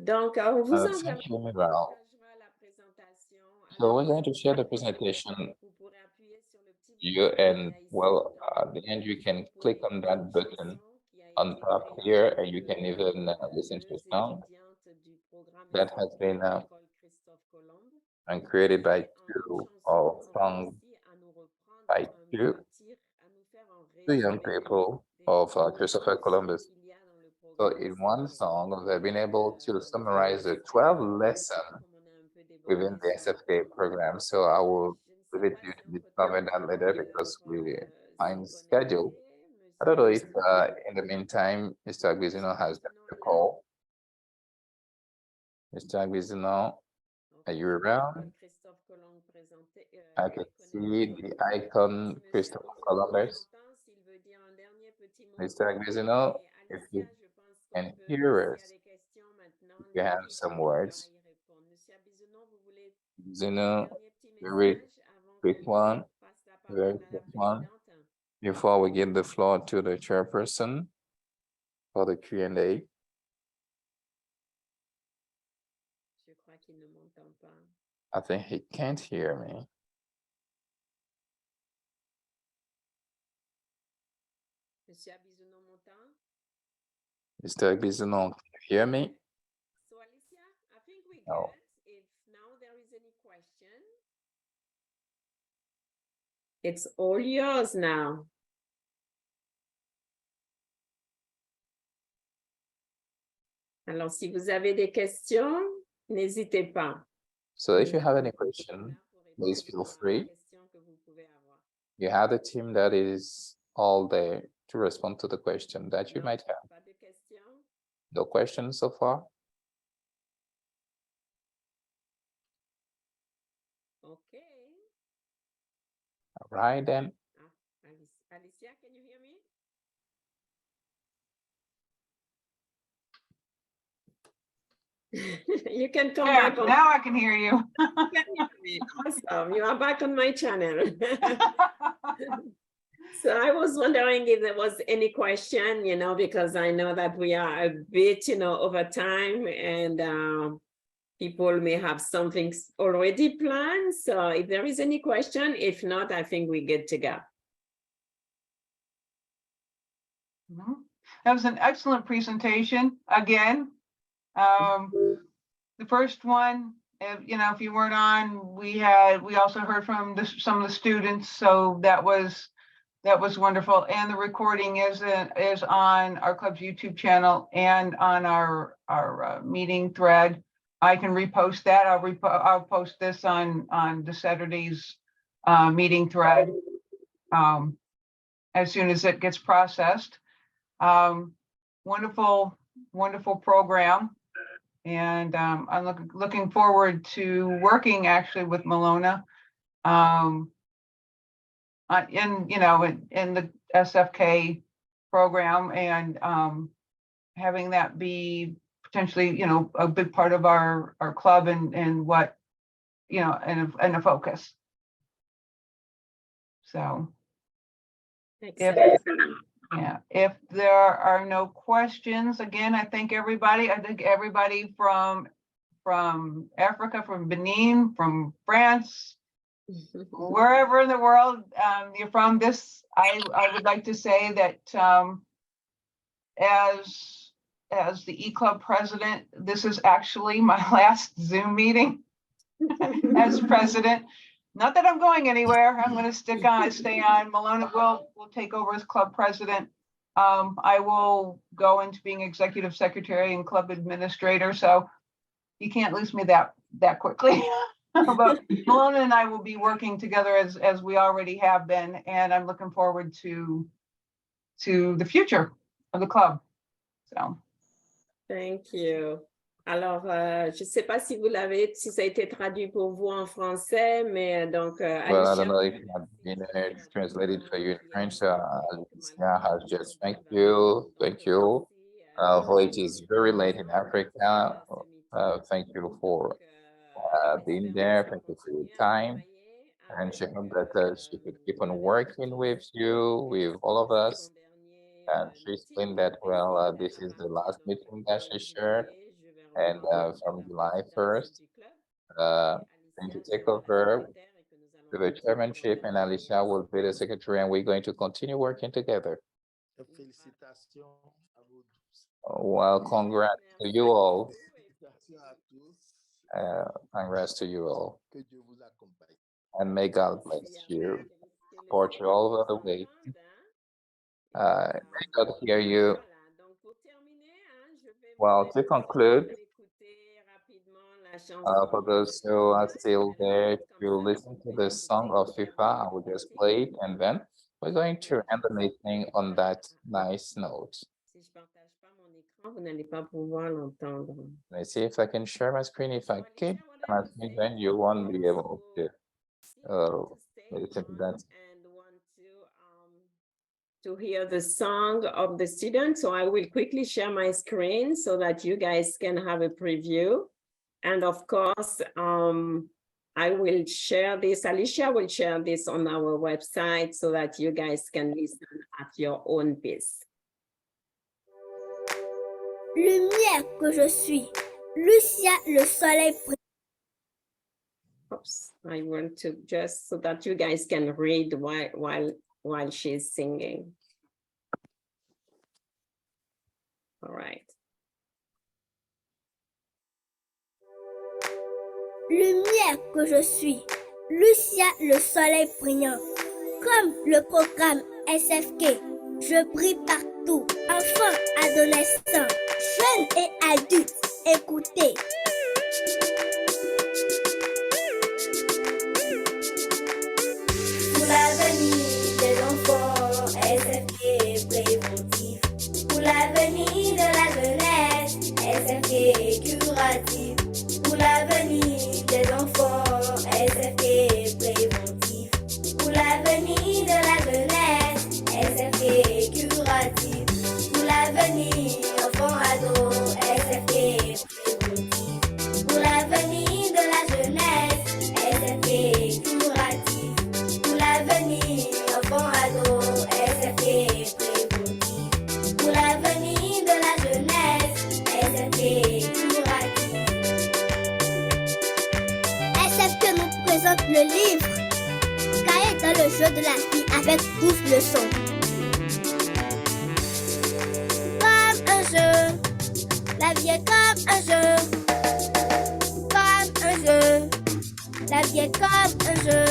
Donc, on vous envoie Thank you, Miral. la présentation. So we're going to share the presentation. Vous pourrez appuyer sur le petit You bouton and qu'il y a ici well, dans at the end you can pour click on that écouter une button chanson qui a on été top créée here, par and you can even listen to a song étudiantes du programme that has SFK been à l'école Christophe Colomb. and created by Et en two chanson, or on va sung aussi à nous reprendre by two à nous faire un two young résumé people des of Christopher ressources Columbus. qu'il y a dans le So programme in one SFK. song, they've been able to Vous summarize the allez 12 voir lessons comme on a un peu within débordé the sur le SFK temps. program. So I will Je ne leave sais it pas to you si to on peut discover that later avoir because we find s'y schedule. connecter. I don't know if Monsieur in the meantime, Mr. Aguizino has got Aguizino the est là? call. Mr. Aguizino, are you around? Christophe Colomb présenté, I can see the icon si Christopher Monsieur Aguizino Columbus. nous entend, s'il veut dire un dernier petit mot. Mr. Aguizino, Et if Alicia, you je pense qu'on can peut hear passer à us, des questions maintenant. if you have L'équipe some va words, y répondre. Monsieur Aguizino, vous voulez un Zeno, dernier petit very message avant quick qu'on one, passe la very parole à la quick one, présidente? before we give the floor to the chairperson for the Q&A. Je crois qu'il ne m'entend pas. I think he can't hear me. Monsieur Aguizino m'entend? Mr. Aguizino, can you hear me? So Alicia, I think we No. good. If now there is any question, it's all yours now. Alors, si vous avez des questions, n'hésitez pas. So if you have any question, please feel free. You have a team that is all there to respond to the question that you might have. Pas de questions? No questions so far? Okay. All right then. Alicia, can you hear me? You can come back on. Now I can hear you. Awesome. You are back on my channel. So I was wondering if there was any question, because I know that we are a bit, over time and people may have something already planned. So if there is any question, if not, I think we're good to go. That was an excellent presentation. Again, the first one, if you weren't on, we also heard from some of the students, so that was wonderful. And the recording is on our club's YouTube channel and on our meeting thread. I can repost that. I'll post this on the Saturday's meeting thread as soon as it gets processed. Wonderful program. And I'm looking forward to working actually with Malona in the SFK program and having that be potentially a big part of our club and what and a focus. So if there are no questions, again, I thank everybody. I think everybody from Africa, from Benin, from France, wherever in the world you're from. This, I would like to say that as the E-Club president, this is actually my last Zoom meeting as president. Not that I'm going anywhere. I'm going to stay on. Malona will take over as club president. I will go into being executive secretary and club administrator. So you can't lose me that quickly. But Malona and I will be working together as we already have been, and I'm looking forward to the future of the club. So. Thank you. Alors, je ne sais pas si si ça a été traduit pour vous en français, mais donc. Well, I don't know if it had been translated for you in French. Alicia has just thank you for it is very late in Africa. Thank you for being there. Thank you for your time. And she hoped that she could keep on working with you, with all of us. And she explained that, well, this is the last meeting that she shared. And from July 1st, going to take over with the chairmanship, and Alicia will be the secretary, and we're going to continue working together. Félicitations à vous tous. Well, congrats to you all. Félicitations à tous. Congrats to you all. Que Dieu vous accompagne. And may God bless you, support you all over the way. May God hear you. Well, to conclude, for those who are still there to listen to the song of FIFA, I will just play it, and then we're going to end the meeting on that nice note. Si je partage pas mon écran, vous n'allez pas pouvoir l'entendre. Let's see if I can share my screen. If I keep my screen, then you won't be able to listen to that. And want to hear the song of the student, so I will quickly share my screen so that you guys can have a preview. And of course, I will share this, Alicia will share this on our website so that you guys can listen at your own pace. Lumière que je suis, Lucia, le soleil. Oops, I want to just so that you guys can read while she's singing. All right. Lumière que je suis, Lucia, le soleil brillant. Comme le programme SFK, je brille partout. Enfants, adolescents, jeunes et adultes, écoutez. Pour l'avenir des enfants, SFK préventif. Pour l'avenir de la jeunesse, SFK curatif. Pour l'avenir des enfants, SFK préventif. Pour l'avenir de la jeunesse, SFK curatif. Pour l'avenir, enfants, ados, SFK préventif. Pour l'avenir de la jeunesse, SFK curatif. Pour l'avenir, enfants, ados, SFK préventif. Pour l'avenir de la jeunesse, SFK curatif. SFK nous présente le livre Cahier dans le jeu de la vie avec 12 leçons. Comme un jeu, la vie est comme un jeu. Comme un jeu, la vie est comme un jeu.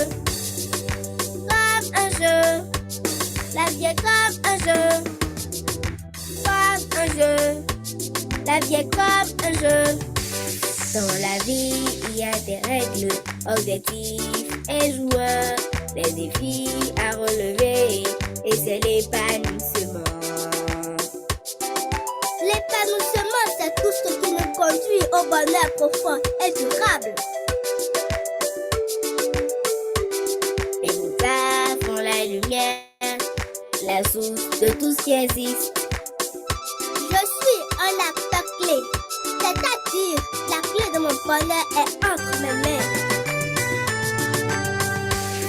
Comme un jeu, la vie est comme un jeu. Comme un jeu, la vie est comme un jeu. Dans la vie, il y a des règles, objectifs et joueurs, des défis à relever, et c'est l'épanouissement. L'épanouissement, c'est tout ce qui nous conduit au bonheur profond et durable. Et nous avons la lumière, la source de tout ce qui existe. Je suis un acteur clé, c'est-à-dire la clé de mon bonheur est entre mes mains.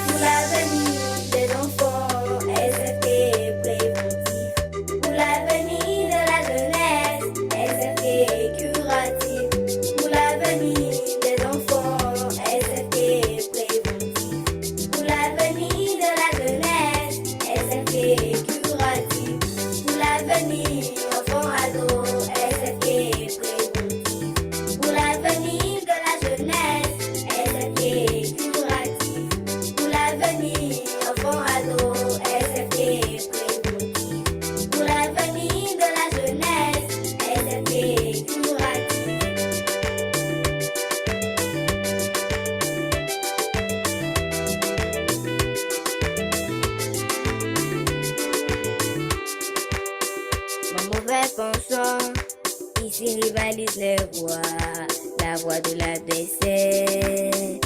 Pour l'avenir des enfants, SFK préventif. Pour l'avenir de la jeunesse, SFK curatif. Pour l'avenir des enfants, SFK préventif. Pour l'avenir de la jeunesse, SFK curatif. Pour l'avenir, enfants, ados, SFK préventif. Pour l'avenir de la jeunesse, SFK curatif. Pour l'avenir, enfants, ados, SFK préventif. Pour l'avenir de la jeunesse, SFK curatif. Mon mauvais penchant, ici rivalise les voix, la voix de l'adversaire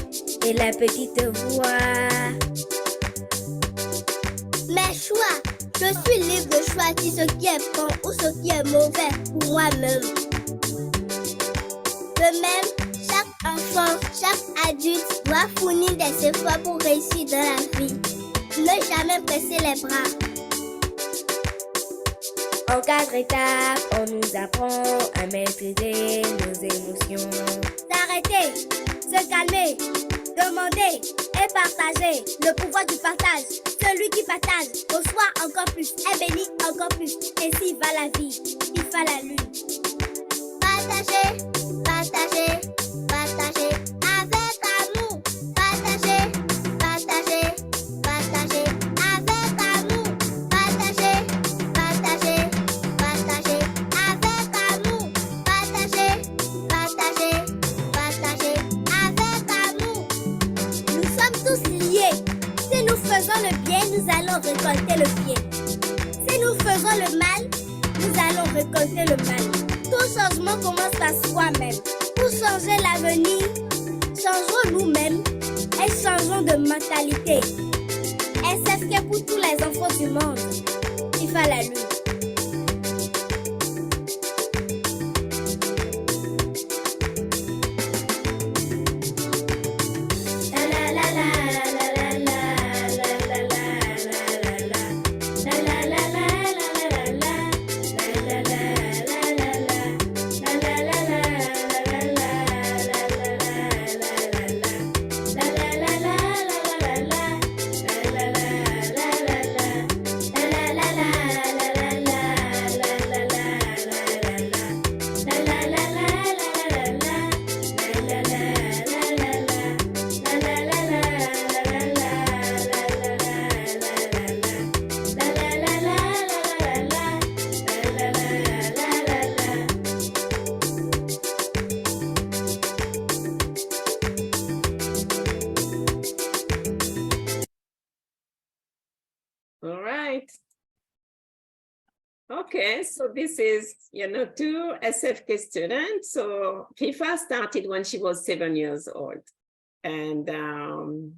et la petite voix. Mes choix, je suis libre de choisir ce qui est bon ou ce qui est mauvais pour moi-même. De même, chaque enfant, chaque adulte doit fournir des efforts pour réussir dans la vie. Ne jamais baisser les bras. En 4 étapes, on nous apprend à maîtriser nos émotions. S'arrêter, se calmer, demander et partager. Le pouvoir du partage. Celui qui partage reçoit encore plus, est béni encore plus. Ainsi va la vie, il va la lune. Partager, partager, partager avec amour. Partager, partager, partager avec amour. Partager, partager, partager avec amour. Partager, partager, partager avec amour. Nous sommes tous liés. Si nous faisons le bien, nous allons récolter le bien. Si nous faisons le mal, nous allons récolter le mal. Tout changement commence par soi-même. Pour changer l'avenir, changeons nous-mêmes et changeons de mentalité. SFK pour tous les enfants du monde. Il faut la lune. All right. Okay, so this is, two SFK students. So FIFA started when she was 7 years old. And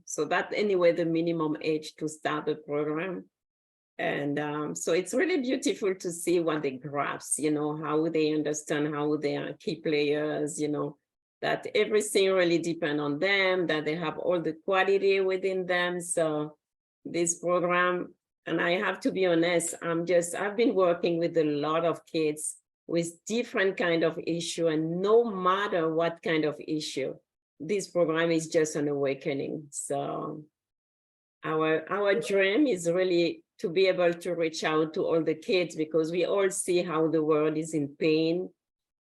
so that anyway, the minimum age to start the program. And so it's really beautiful to see what they grasp, how they understand, how they are key players, that everything really depends on them, that they have all the quality within them. So this program, and I have to be honest, I've been working with a lot of kids with different kind of issue, and no matter what kind of issue, this program is just an awakening. So our dream is really to be able to reach out to all the kids, because we all see how the world is in pain.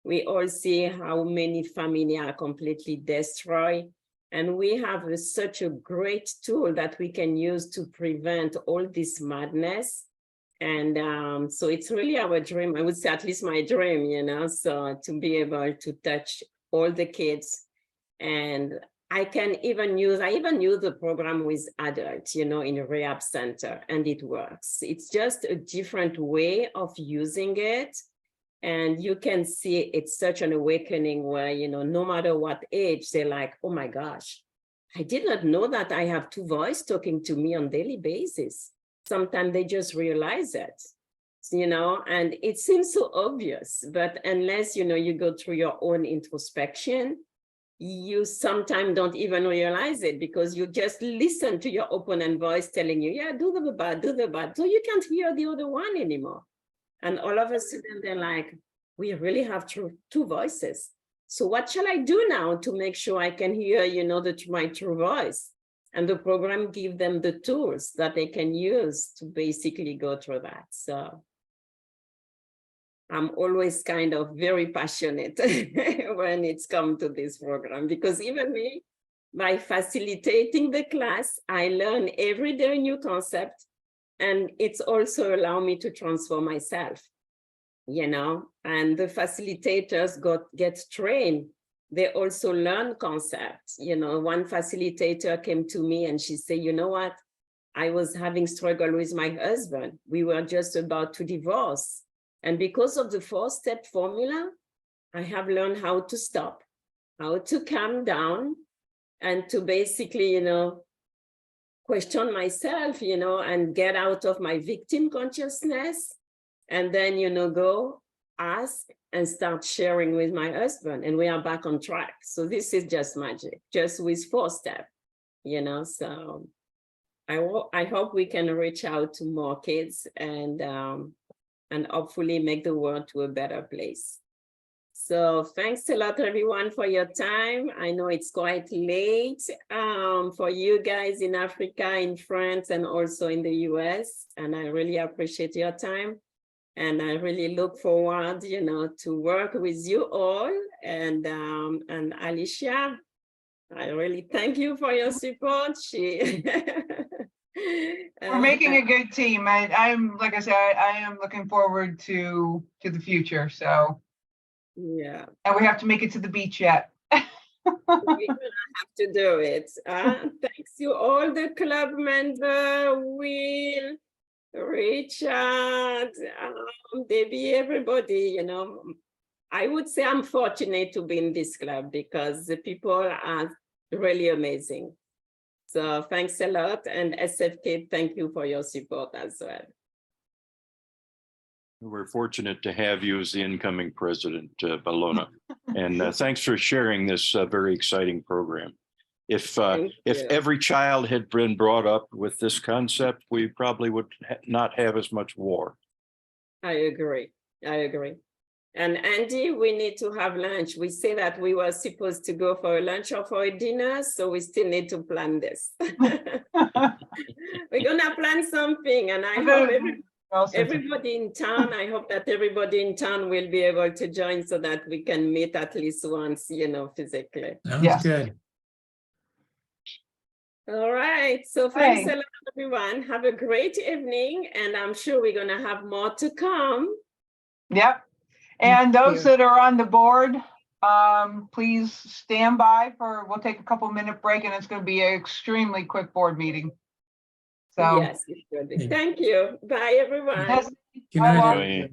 We all see how many families are completely destroyed. And we have such a great tool that we can use to prevent all this madness. And so it's really our dream. I would say at least my dream, so to be able to touch all the kids. And I even use the program with adults, in a rehab center, and it works. It's just a different way of using it. And you can see it's such an awakening where, no matter what age, they're like, oh my gosh, I did not know that I have two voices talking to me on a daily basis. Sometimes they just realize it, and it seems so obvious, but unless, you go through your own introspection, you sometimes don't even realize it, because you just listen to your opponent voice telling you, yeah, do the bad. So you can't hear the other one anymore. And all of a sudden they're like, we really have two voices. So what shall I do now to make sure I can hear, my true voice? And the program gives them the tools that they can use to basically go through that. So I'm always kind of very passionate when it's come to this program, because even me, by facilitating the class, I learn every day a new concept. And it's also allowed me to transform myself, and the facilitators get trained. They also learn concepts. One facilitator came to me and she said, you know what? I was having struggle with my husband. We were just about to divorce. And because of the 4-step formula, I have learned how to stop, how to calm down, and to basically, question myself, and get out of my victim consciousness, and then, go ask and start sharing with my husband, and we are back on track. So this is just magic, just with 4 steps, so I hope we can reach out to more kids, and and hopefully make the world to a better place. So thanks a lot, everyone, for your time. I know it's quite late for you guys in Africa, in France, and also in the US. And I really appreciate your time. And I really look forward, to work with you all. And Alicia, I really thank you for your support. We're making a good team. I'm like I said, I am looking forward to the future. So yeah, and we have to make it to the beach yet. we're gonna have to do it. Thanks to all the club members, Will, Richard, Debbie, everybody. I would say I'm fortunate to be in this club because the people are really amazing. So thanks a lot, and SFK, thank you for your support as well. We're fortunate to have you as the incoming president, Balona, and thanks for sharing this very exciting program. If every child had been brought up with this concept, we probably would not have as much war. I agree. And Andy, we need to have lunch. We say that we were supposed to go for a lunch or for a dinner, so we still need to plan this. We're gonna plan something, and I hope everybody in town, I hope that everybody in town will be able to join so that we can meet at least once, physically. Sounds good. All right, so thanks a lot, everyone. Have a great evening, and I'm sure we're gonna have more to come. Yep. And those that are on the board, please stand by we'll take a couple-minute break, and it's going to be an extremely quick board meeting. So yes, it should be. Thank you. Bye, everyone. Yes. Good night.